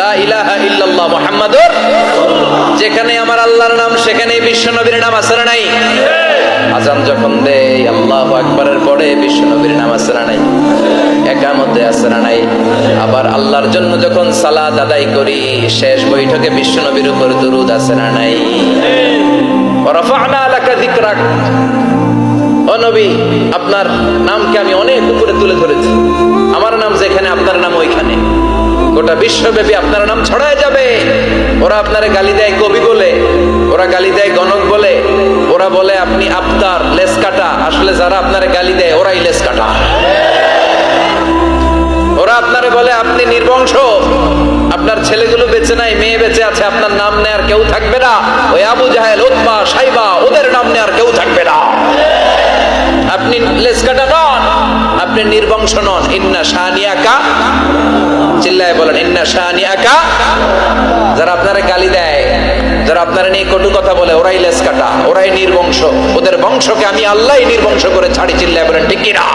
লা ইলাহা ইল্লাল্লাহ মুহাম্মাদুর, যেখানে আমার আল্লাহর নাম সেখানেই বিশ্ব নবীর নাম আছে না নাই? আজান যখন দেয় আল্লাহু আকবারের পরে বিশ্ব নবীর নাম আছে না নাই? একামতে আছে না নাই? আবার আল্লাহর জন্য যখন সালাত আদায় করি শেষ বৈঠকে বিশ্ব নবীর উপর দুরূদ আছে না নাই? ওয়া রাফা'না লাকা যিকরাক, ও নবী আপনার নামকে আমি অনেক উপরে তুলে ধরেছি, আমার নাম যেখানে আপনার নাম ওইখানে, গোটা বিশ্বব্যাপী আপনার নাম ছড়ায় যাবে। ওরা আপনারে গালি দেয় কবি বলে, ওরা গালি দেয় গণক বলে, ওরা বলে আপনি আফতার লেস কাটা, আসলে যারা আপনারে গালি দেয় ওরাই লেস কাটা। ওরা আপনারে বলে আপনি নির্বংশ, আপনার ছেলেগুলো বেঁচে নাই, মেয়ে বেঁচে আছে, আপনার নাম নেয়ার কেউ থাকবে না। ওই আবু জাহেল, উতবা, সাইবা, ওদের নাম নেয়ার কেউ থাকবে না। আপনি লেসকাটা নন, আপনি নির্বংশ নন। ইন্না শানিয়াকা, চিল্লায় বলেন ইন্না শানিয়াকা। যারা আপনারা গালি দেয়, যারা আপনারা নিয়ে কটু কথা বলে, ওরাই লেসকাটা, ওরাই নির্বংশ, ওদের বংশকে আমি আল্লাহই নির্বংশ করে ছাড়ি। চিল্লায় বলেন ঠিক কি না?